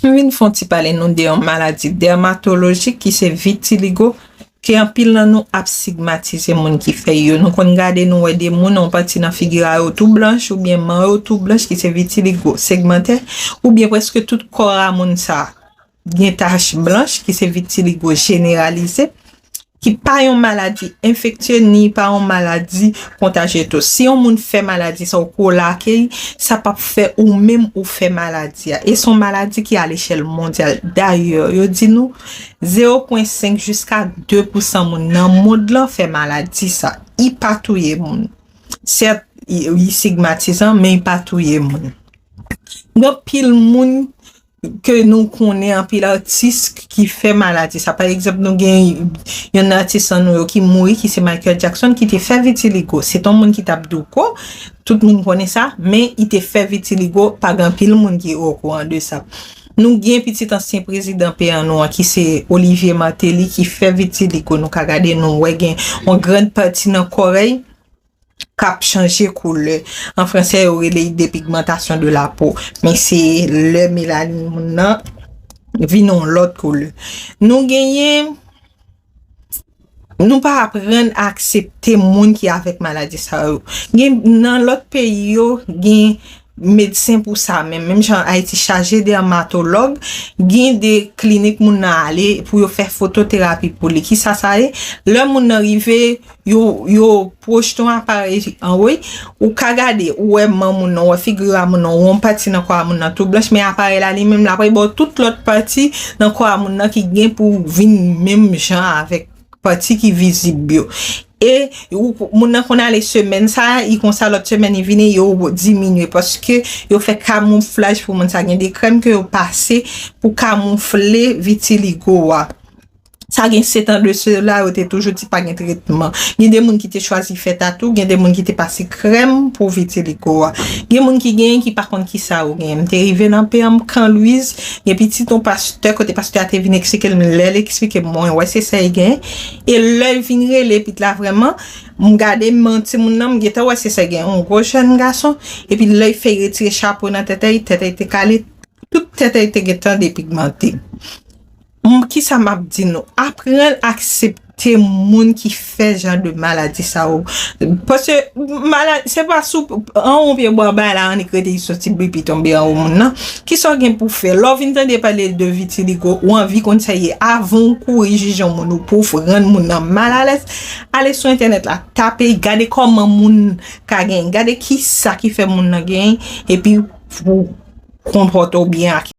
Vin font ti parler nous de maladie dermatologique qui c'est vitiligo qui en pile nan nous ap stigmatiser moun qui fait yo. Nous kon gade nous des moun on parti dans figura yo tout blanche ou bien man yo tout blanche qui c'est vitiligo segmentaire ou bien presque tout corps à moun ça gen tache blanche qui c'est vitiligo généralisé qui pas une maladie infectieuse ni pas une maladie contagieuse. Si on moun fait maladie ça ou laquelle ça pas fait ou même ou fait maladie et son maladie qui à l'échelle mondiale. D'ailleurs, yo dit nous 0.5 jusqu'à 2% moun nan monde là fait maladie ça. Il pas touyer moun. Certes, il stigmatisant mais il pas touyer moun. Donc pile moun que nous connaissons un pile artiste qui fait maladie ça par exemple nous gagne un artiste qui mourit qui c'est Michael Jackson qui te fait vitiligo c'est un monde qui tape douko tout le monde connaît ça mais il te fait vitiligo pas grand pile monde qui est au courant de ça nous gagne petit ancien président PNO qui c'est Olivier Martelly qui fait vitiligo nous ka regarder nous ouais gagne en grande partie dans Corée cap changer couleur en français aurait les dépigmentation de la peau mais c'est le mélanine nan vinon l'autre couleur nous gagnons nous pas apprendre à accepter monde qui avec maladie ça dans l'autre pays yo gagne médecin pour ça même genre Haïti chargé dermatologue gagne des cliniques moun aller pour faire photothérapie pour lui qui ça est le moun arrivé yo proche ton appareil en oui ou ka regarder ouais moun non figure moun non on parti dans quoi moun tout blanche mais appareil là lui même là après bon toute l'autre partie dans quoi moun qui gagne pour venir même genre avec partie qui visible et moun qu'on a les semaines ça il comme ça l'autre semaine il vient yo diminuer parce que yo fait camouflage pour moun ça gagne des crèmes que yo passer pour camoufler vitiligo ça gagne 7 ans de cela ou t'es toujours dit pas de traitement il y a des moun qui te choisi fait tatou il y a des moun qui te passé crème pour vitiligo il y a moun qui gagne qui par contre qui ça ou gagne t'es arrivé dans PM quand Louise et petit ton pasteur côté pasteur t'es venu expliquer moi ouais c'est ça il gagne et là venir les puis là vraiment me garder menti mon nom geta ouais c'est ça gagne un gros jeune garçon et puis là il fait retirer chapeau dans tête était calé toute tête était geta dépigmentée qui ça m'a dit nous apprendre à accepter moun qui fait genre de maladie ça parce que maladie c'est pas sous on vient boire là on écrit des sorti bibi tomber en haut non qui sont gain pour faire love entendre parler de vitiligo ou envie conseiller avant corriger mon pour rendre moun mal à l'aise aller sur internet là taper regarder comment moun ka gain regarder qui ça qui fait moun gain et puis pour comporter bien